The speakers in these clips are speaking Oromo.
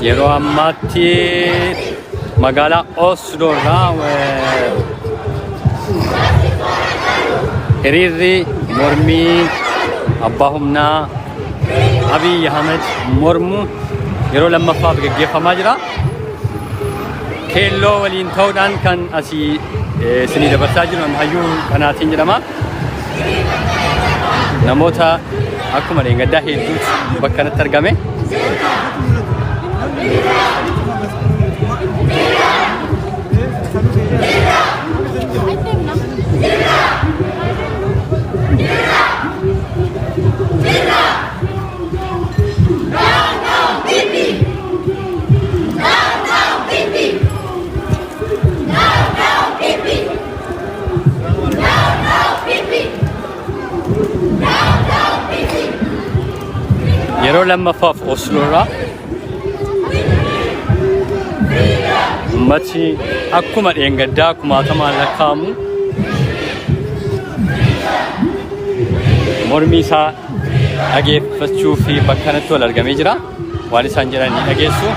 yeroo ammaatti magaalaa Osloorraa hiriirri mormii abbaa humnaa Abiy Ahmed mormu yeroo lammaffaaf gaggeeffamaa jira. Keelloo waliin ta'uudhaan kan asii isinii dabarsaa jiru hayyuu kanaatiin jedhama. Namoota akkuma dheengaddaa hedduutu bakka kanatti argame. yeroo lammaffaaf Osloorraa ummati akkuma dheengaddaa kumaatamaan lakkaa'amu mormii isaa dhageeffachuu fi bakka kanatti wal argamee jira. Waan isaan jedhanii dhageessu.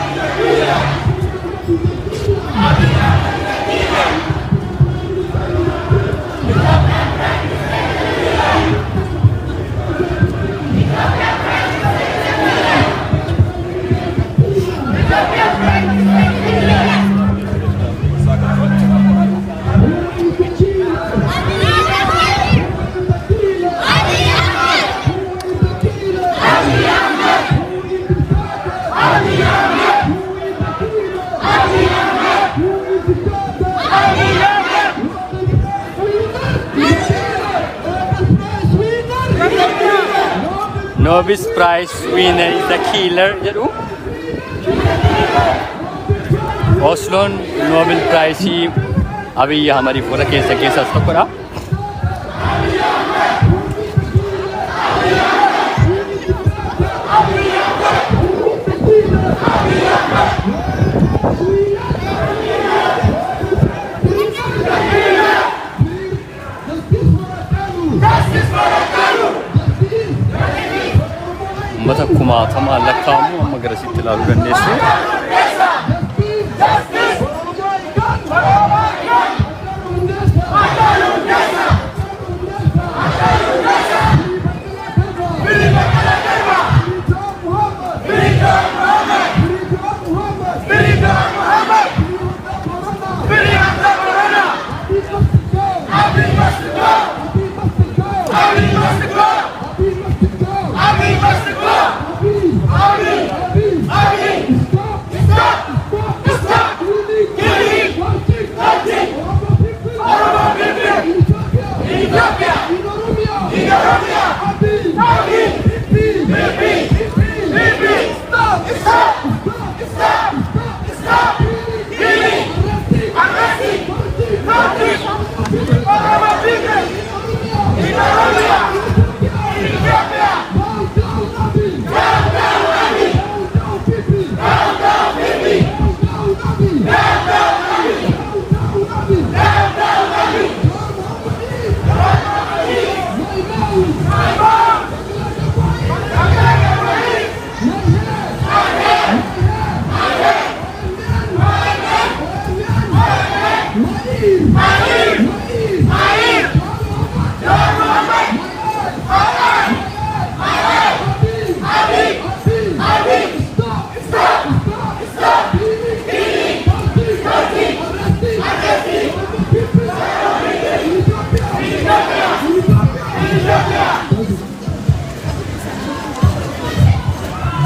Nobel Prize winner is the killer jedhu. Osloon Nobel Prize Abiy Ahmed fuula keessas tokkodha. Ummata kumaatamaan lakkaa'amu amma garasitti ilaaluu dandeessu.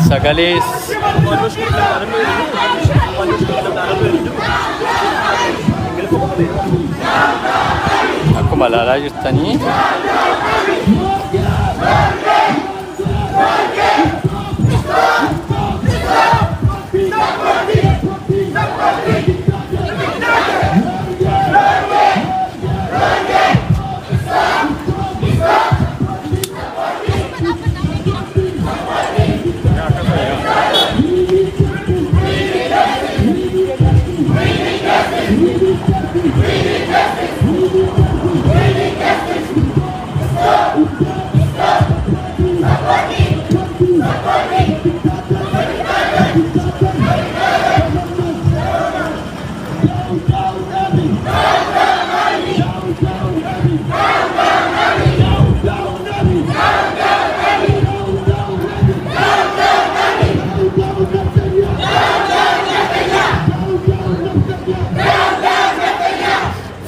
Sagalee akkuma ilaalaa jirtanii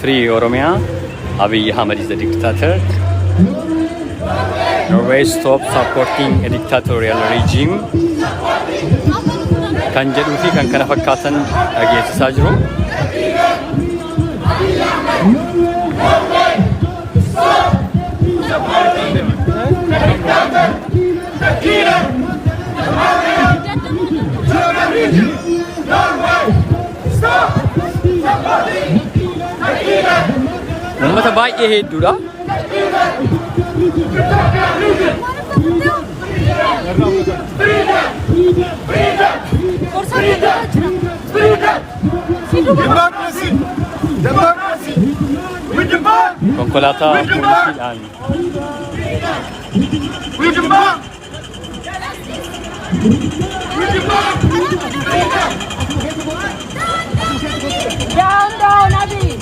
Free Oromia. Abiy Ahmed is the dictator. Norway stop supporting a dictatorial regime. Kan jedhuu fi kan kana fakkaatan dhageessisaa jiru. Uummata baay'ee hedduudha. Konkolaataa poolisiidhaan. Down, Abiy.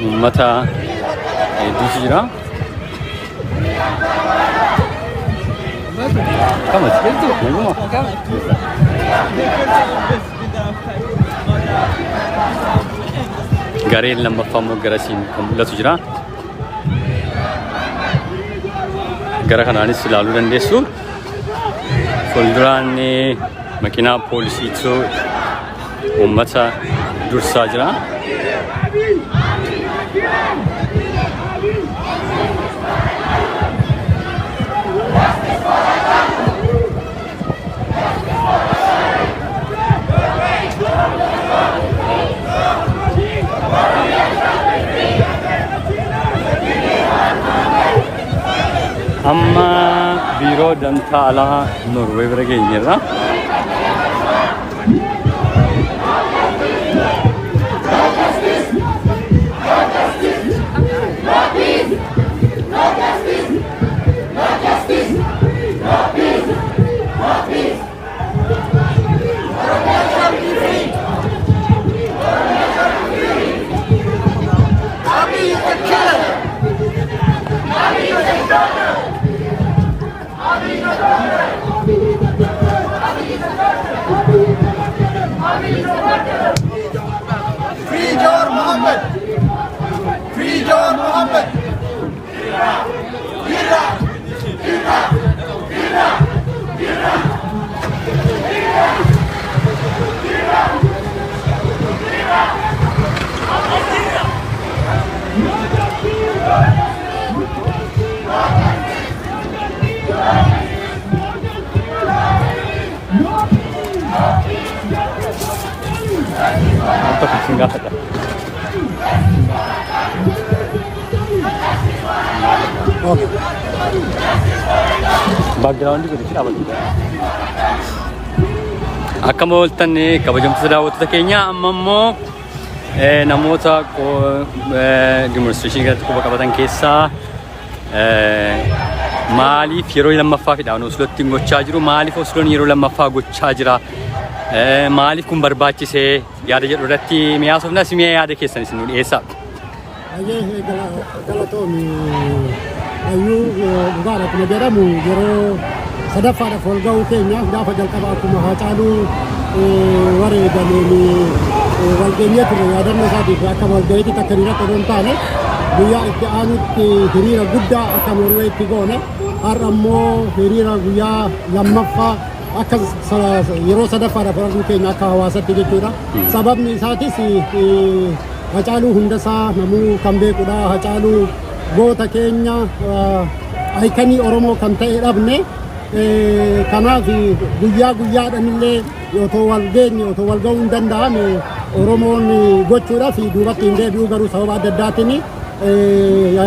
Uummata hedduutu jira. Kamati galtu naguma. Gareen lammaffaa immoo garasiin kan mul'atu jira. Gara kanaanis ilaaluu dandeessu. Fuulduraan makiinaa poolisiitu uummata dursaa jira. Amma biiroo dantaa alaa Norwee bira geenyerra. Free Jawar Mohammed! Free Jawar Mohammed! Mantap sih nggak ada. Background juga di sini apa juga? Akka mooltan kabajamtoota daawwattoota keenya amma immoo namoota demonstration irratti quba qabatan keessaa maaliif yeroo lammaffaafidhaan Oslootti gochaa jiru, maaliif Osloon yeroo lammaffaa gochaa jira, maaliif kun barbaachisee yaada jedhu irratti mi'aasofna simee yaada keessan isin nu dhiyeessaa. Galatoomii ayyuu dhugaadha akkuma jedhamu yeroo sadaffaadhaaf wal ga'uu keenya gaafa jalqaba akkuma Haacaaluu wareegameen walgeenyee ture yaadannoo isaatiif akka walga'iitti akka hiriira qodoon taane guyyaa itti aanutti hiriira guddaa akka Norweetti goone har'ammoo hiriira guyyaa lammaffaa akka yeroo sadaffaadhaaf argu keenya akka hawaasatti jechuudha. Sababni isaatis Hacaaluu Hundeessaa namuu kan beekudha. Hacaaluu goota keenya ayikanii Oromoo kan ta'e dhabne. Kanaaf guyyaa guyyaadhaanillee otoo wal geenye otoo wal ga'uu hin danda'ame Oromoon gochuudhaaf duubatti hin deebi'u garuu sababa adda addaatiin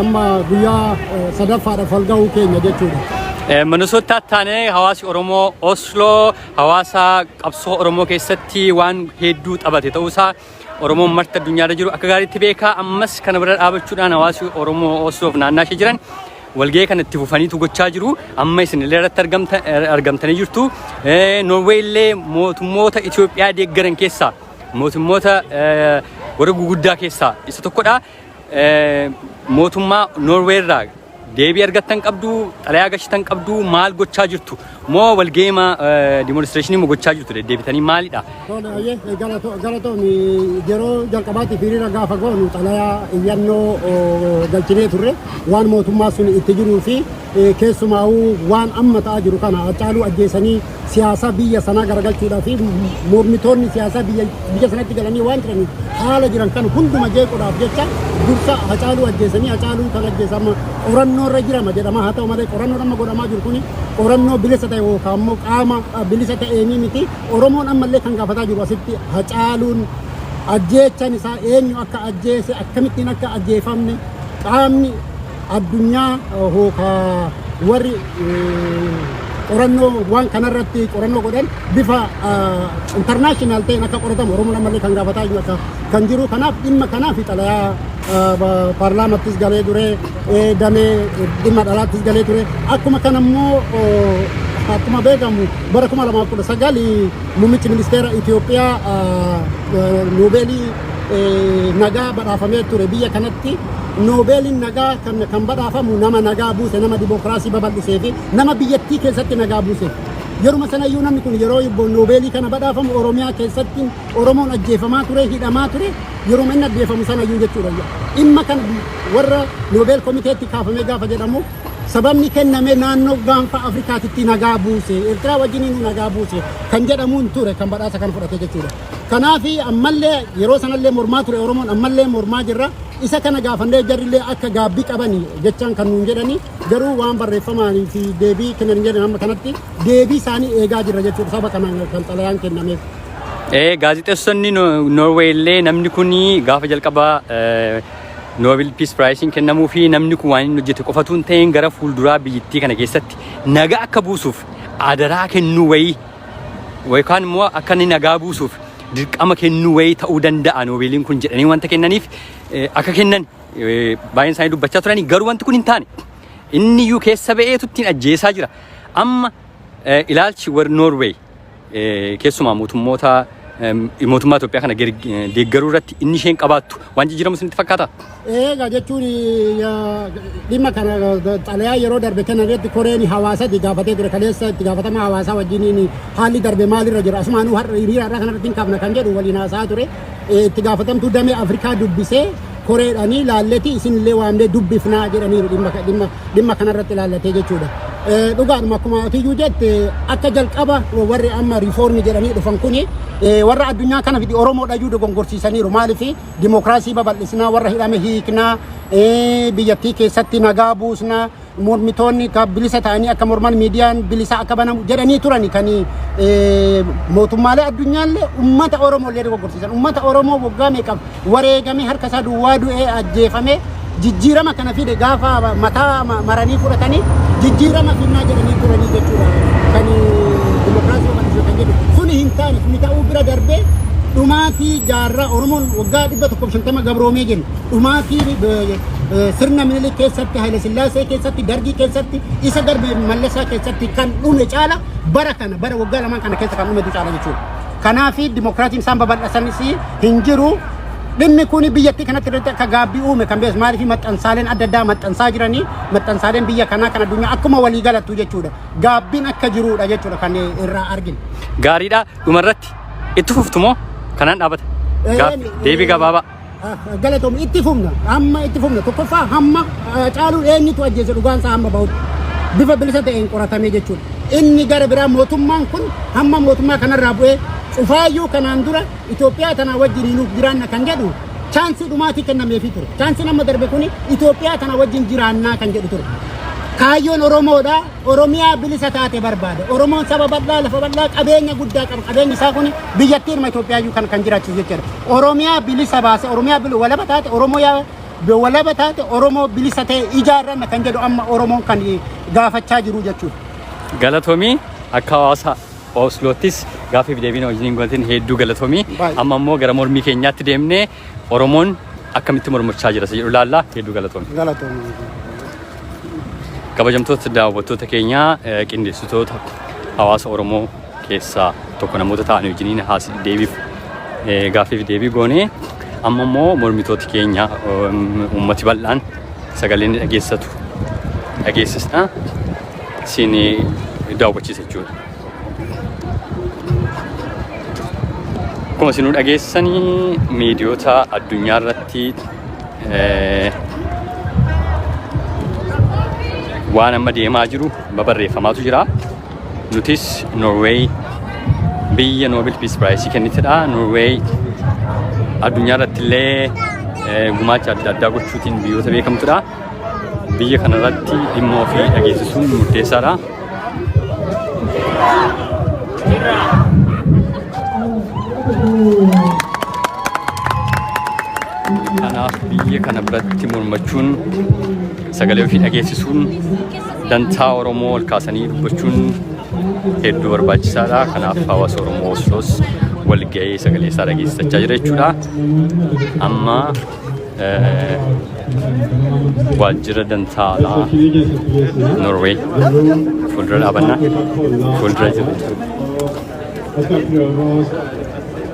amma guyyaa sadaffaadhaaf wal ga'uu keenya jechuudha. Manosoota taanee hawaasi Oromoo Osloo hawaasa qabsoo Oromoo keessatti waan hedduu taphate ta'uusaa Oromoon marti addunyaarra jiru akka gaariitti beekaa. Ammas kana bira dhaabachuudhaan hawaasi Oromoo Osloof naannaa ishee jiran walgahii kan itti fufaniitu gochaa jiru. Amma isinillee irratti argamtanii jirtu. Noorweey illee mootummoota Itoophiyaa deeggaran keessaa mootummoota warra guguddaa keessaa isa tokkodha. Mootummaa Noorweey irraa deebii argattan qabdu, xalayaa gashitan qabdu, maal gochaa jirtu? Moo walgahii demonstreeshinii moo gochaa jirtu deddeebitanii maalidha? Galatoon yeroo jalqabaatiif hiriira gaafa goonu xalayaa iyyannoo galchinee turre waan mootummaa sun itti jiruu fi keessumaa'uu waan amma ta'aa jiru kana Hacaaluu ajjeesanii siyaasa biyya sanaa garagalchuudhaa fi mormitoonni siyaasaa biyya sanatti galanii waan jiraniif haala jiran kan hunduma jeequudhaaf jecha dursa Hacaaluu ajjeesanii Hacaaluu kan ajjeesama qorannoo irra jirama jedhama. Haa ta'u malee qorannoo amma godhamaa jiru kuni qorannoo bilisa ta'e yookaan immoo qaama bilisa ta'eenii miti. Oromoon ammallee kan gaafataa jiru asitti Hacaaluun ajjeechan isaa eenyu akka ajjeese akkamittiin akka ajjeefamne qaamni addunyaa yookaan warri qorannoo waan kanarratti qorannoo godhan bifa international ta'een akka qoratamu Oromoon ammallee kan gaafataa jiru akka kan jiru. Kanaaf dhimma kanaaf xalayaa paarlaamattis galee ture damee dhimma dhalaattis galee ture. Akkuma kanammoo akkuma beekamu bara 2019 muummichi ministeera Itoophiyaa Noobeelii nagaa badhaafamee ture biyya kanatti. Noobeeliin nagaa kan badhaafamu nama nagaa buuse, nama dimokiraasii babal'isee fi nama biyyattii keessatti nagaa buuse. Yeruma sanayyuu namni kun yeroo Noobeelii kana badhaafamu Oromiyaa keessatti Oromoon ajjeefamaa ture, hidhamaa ture. Yeruma inni ajjeefamu sanayyuu jechuudha. Dhimma kana warra Noobeel komiteetti kaafamee gaafa jedhamu sababni kenname naannoo gaanfa Afrikaatitti nagaa buuse, Eertiraa wajjiniin nagaa buuse kan jedhamuun ture kan badhaasa kan fudhate jechuudha. Kanaaf ammallee yeroo sanallee mormaa ture Oromoon ammallee mormaa jirra. Isa kana gaafannee jarrillee akka gaabbii qabanii jechaan kan nuun jedhani garuu waan barreeffamaanii fi deebii kennan jedhan amma kanatti deebii isaanii eegaa jirra jechuudha. Saba kanaan kan xalayaan kennameef. Gaazexeessonni Noorweey illee namni kun gaafa jalqabaa Nobel Peace Prize kennamuu fi namni kun waan inni hojjete qofatu hin ta'in gara fuulduraa biyyattii kana keessatti nagaa akka buusuuf adaraa kennuu wayii yookaan immoo akka inni nagaa buusuuf dirqama kennuu wayii ta'uu danda'a Noobeeliin kun jedhanii wanta kennaniif akka kennan baay'een isaanii dubbachaa turanii garuu wanti kun hin taane inni iyyuu keessa ba'eetu ittiin ajjeesaa jira. Amma ilaalchi warra Noorweey keessumaa mootummaa Itoophiyaa kana deeggaruu irratti inni isheen qabaattu waan jijjiiramu isinitti fakkaata? Egaa jechuun dhimma kana xalayaa yeroo darbe kennametti koreen hawaasatti gaafatee ture kaleessa itti gaafatama hawaasaa wajjiniin haalli darbe maalirra jira asumaanuu hiriira irraa kanarratti hin kaafna kan jedhu waliin haasaa ture. Itti gaafatamtuu damee Afrikaa dubbisee koreedhaanii laalleeti isinillee waamnee dubbifnaa jedhaniiru dhimma kanarratti laallatee jechuudha. Dhugaadhuma akkuma atiyyuu jette akka jalqaba warri amma riifoormii jedhanii dhufan kuni warra addunyaa kana fidi Oromoodha iyyuu dogongorsiisaniiru. Maaliif dimokiraasii babal'isnaa warra hidhame hiiknaa biyyattii keessatti nagaa buusnaa mormitoonni bilisa ta'anii akka morman miidiyaan bilisa akka banamu jedhanii turan kan mootummaalee addunyaallee ummata Oromollee dogongorsiisan. Ummata Oromoo waggaa meeqaaf wareegamee harka isaa duwwaa du'ee ajjeefame jijjiirama kana fide gaafa mataa maranii fudhatanii jijjiirama finnaa jedhanii turanii jechuudha. Kan dimokiraasii babal'isuu kan jedhu suni hin taane suni ta'uu bira darbee dhumaatii jaarraa Oromoon waggaa 150 gabroomee jenna. Dhumaatii sirna Minilik keessatti, Haile Sillaasee keessatti, Dargii keessatti, isa darbe Mallasaa keessatti kan dhume caala bara waggaa lamaan kana keessa kan dhumetu caala jechuudha. Kanaaf dimokiraasiin isaan babal'isanis hin jiru. Dhimmi kun biyyattii kanatti akka gaabbii uume kan beeku maaliif maxxansaaleen adda addaa maxxansaa jiranii maxxansaaleen biyya kanaa kan addunyaa akkuma walii galattu jechuudha. Gaabbiin akka jirudha jechuudha kan irraa arginu. Gaariidha dhumarratti itti fuftu moo kanaan dhaabata? Deebii gabaabaa. Galatoom itti fufna amma itti fufna tokkoffaa hamma Hacaaluun eenyutu ajjeese dhugaan isaa hamma bahutti. bifa bilisa ta'een qoratamee jechuudha. Inni gara biraa mootummaan kun hamma mootummaa kanarraa bu'ee cufaayyuu kanaan dura Itoophiyaa tana wajjin nuuf jiraanna kan jedhu chaansii dhumaatii kennameefii ture. Chaansii nama darbe kuni Itoophiyaa tana wajjin jiraannaa kan jedhu ture. Kaayyoon Oromoodha. Oromiyaa bilisa taate barbaada. Oromoon saba bal'aa lafa bal'aa qabeenya guddaa qaba. Qabeenyi isaa kun biyyattii irma Itoophiyaayyuu kan jiraachisu jechuudha. Oromiyaa bilisa baase Oromiyaa walaba taate Oromoo walaba taate Oromoo bilisa ta'e ijaarranna kan jedhu amma Oromoon kan gaafachaa jiru jechuudha. Galatoomii akka hawaasa Osloottis gaaffii fi deebii wajjin gooneen hedduu galatoomii. Amma immoo gara mormii keenyaatti deemnee Oromoon akkamitti mormachaa jira jedhu ilaallaa hedduu galatoomii. Galatoomii. Kabajamtoota daawwattoota keenyaa qindeessitoota hawaasa Oromoo keessaa tokko namoota ta'an wajjiniin gaaffii fi deebii goonee amma immoo mormitooti keenya uummati bal'aan sagaleen dhageessisna siin daawwachiisa jechuudha. Akkuma isin dhageessanii miidiyoota addunyaa irratti waan amma deemaa jiru barreeffamaatu jira. Nutis Norway biyya Nobel Peace Prize kennitedha. Norway addunyaa irratti illee gumaacha adda addaa gochuutiin biyyoota beekamtudha. Biyya kana irratti dhimma ofii dhageessisuun murteessaadha. Kanaaf biyya kana biratti mormachuun sagalee ofii dhageessisuun dantaa Oromoo ol kaasanii dubbachuun hedduu barbaachisaadha. Kanaaf hawaasa Oromoo Osloos walgahii sagalee isaa dhageessichaa jira jechuudha. Amma waajjira dantaa alaa Norway fuuldura dhaabannaa fuuldura jira jechuudha.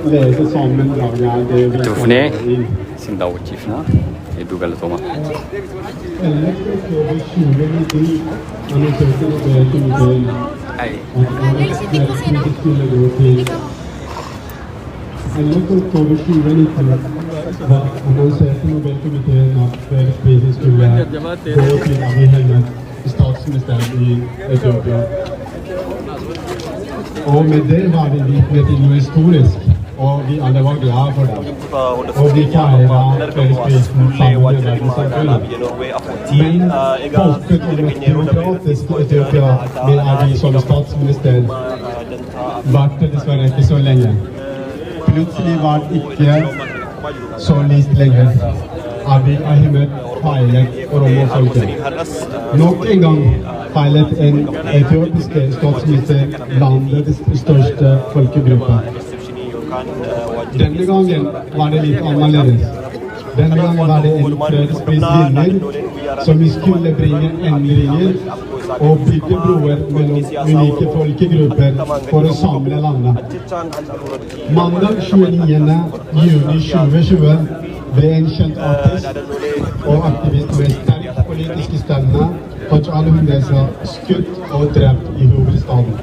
Itti fufnee isin daawwachiifna. Hedduu galatooma. Og med det var det virkelig noe historisk, og vi alle var glade for det. Og vi feiret fredsprisen sammen med verdenssamfunnet. Men folket i det demokratiske Etiopia med Abiy som statsminister varte dessverre ikke så lenge. Plutselig var det ikke så lyst lenger. Abiy Ahmed feilet Oromo-folket. Nok en gang feilet en etiopiske statsminister landets største folkegruppe. Denne gangen var det litt annerledes. Denne gangen var det en fredsprisvinner som skulle bringe endringer og bygge broer mellom unike folkegrupper for å samle landet. Mandag 29. juni 2020 ble en kjent artist og aktivist med sterk politiske stemme Hachalu Hundessa skutt og drept i hovedstaden.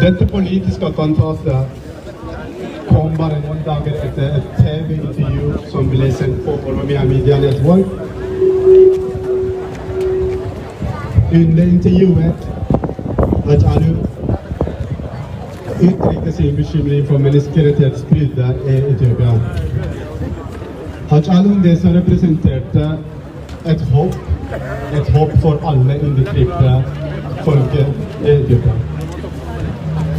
Dette politiske attentatet kom bare noen dager etter et TV-intervju som ble sendt på Oromia Media Network. Under intervjuet Hachalu uttrykte sin bekymring for menneskerettighetsbruddet i Etiopia. Hachalu Hundessa representerte et håp for alle undertrykte folket i Etiopia.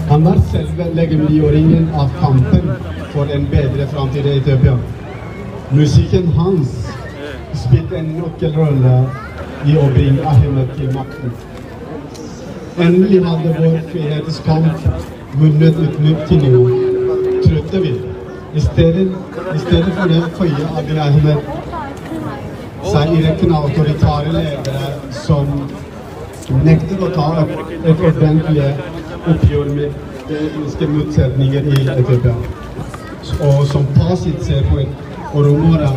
Han var selve legemliggjøringen av kampen for en bedre framtid i Etiopia. Musikken hans spilte en nøkkelrolle i å bringe Ahmed til makten. Endelig hadde vår frihetskamp vunnet til noe, trodde vi. I stedet for det føye Abiy Ahmed seg i rekken av autoritære ledere som nekter å ta et ordentlig oppgjør med etniske motsetninger i Etiopia. Og som fasit ser på et oromoere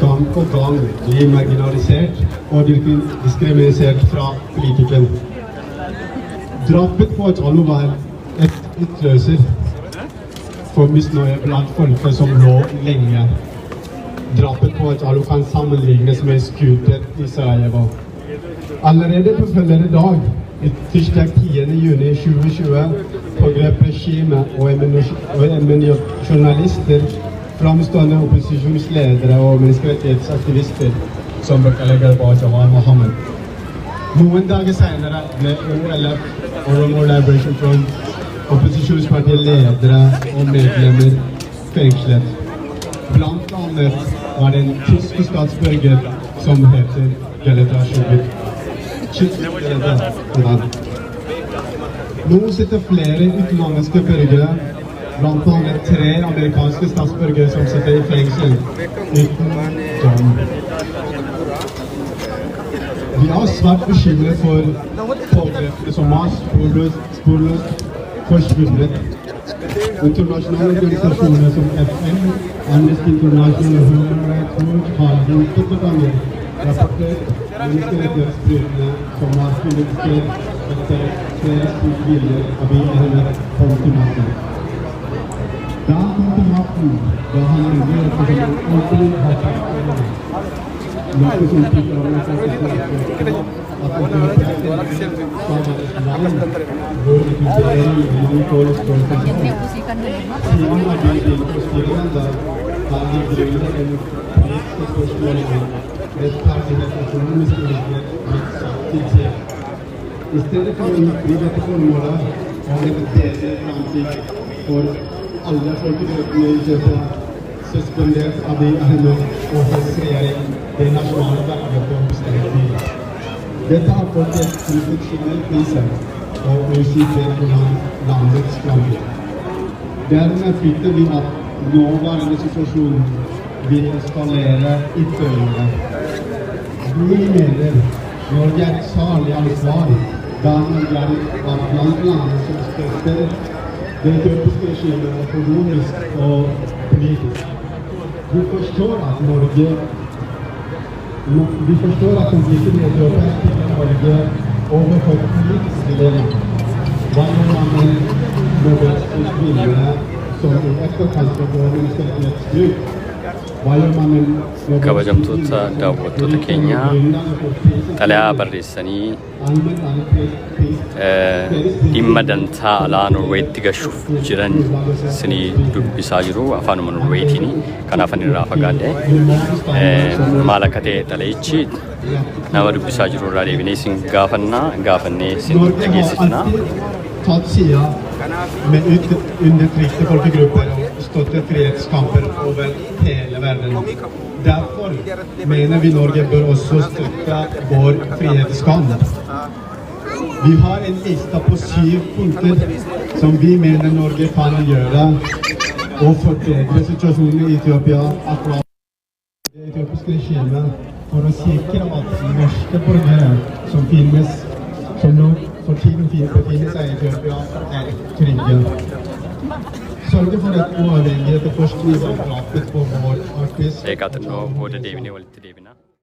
gang på gang blir marginalisert og diskriminert fra politikeren. Drapet på Hachalu var et utløser for misnøye blant folket som lå lenge. Drapet på Hachalu kan sammenlignes med skuter i Sarajevo. Allerede på følgende dag, tirsdag 10. juni 2020, pågrep regimet og eminente journalister, framstående opposisjonsledere og menneskerettighetsaktivister som Bakalega Bajawar Mohammed. Noen dager senere ble OLF, Oromo Liberation Front, opposisjonspartiet ledere og medlemmer fengslet. Blant annet var det en tysk statsborger som heter Geleta Schubert. Nå sitter flere utenlandske borgere, blant annet 3 amerikanske statsborgere som sitter i fengsel uten dom. Vi er svært bekymret for pågrepene som har sporløst forsvunnet. Internasjonale organisasjoner som FN, Amnesty International og Human Rights Watch har gjentatte ganger rapportert menneskerettighetsbruddene som har funnet sted etter flere sivile Abiy Ahmed kom til makten. Da han kom til makten, da han reagerte som en ordentlig hatteaktivist. Noe som fikk organisasjoner at autoriteten skal være et land hvor rekruttering i vilkåret står til siden Abiy styrende har de grunnleggende politiske spørsmålene rettferdighet og økonomisk ulikhet blitt satt til side. I stedet for å innfri dette formålet og en bedre framtid for alle folkegruppene i Etiopia, suspendert Abiy Ahmed og hans regjering det nasjonale verket å bestemme tid. Dette har fått et konfliksjonell krise og usikkerhet for landets framtid. Dermed frykter vi at nåværende situasjon vil eskalere ytterligere. Vi mener Norge er et særlig ansvar da Norge er blant landene som støtter det etiopiske regimet økonomisk og politisk. Vi forstår at konflikten i Etiopia stiller Norge overfor politisk dilemma. Hva gjør man med Nobels kvinnene som i etterkant av menneskerettighetsbrudd? kabajamtoota daawwattoota keenya xalayaa barreessanii dhimma dantaa alaa Norweetti gashuuf jiran isinii dubbisaa jiru afaanuma Norweetiin kanaaf ani irraa fagaadhe maal akka ta'e xalayichi nama dubbisaa jiru irraa deebinee isin gaafannee isin dhageessifna. Med undertrykte folkegrupper og støttet frihetskamper over hele verden. Derfor mener vi Norge bør også støtte vår frihetskamp. Vi har en liste på 7 punkter som vi mener Norge kan gjøre og forbedre situasjonen i Etiopia akkurat det etiopiske regimet for å sikre at norske borgere som nå for tiden befinner seg i Etiopia er trygge. Sørge for et uavhengighet og forskning av drapet på vår arktis. Eegaatannoo booda deebinee walitti deebina.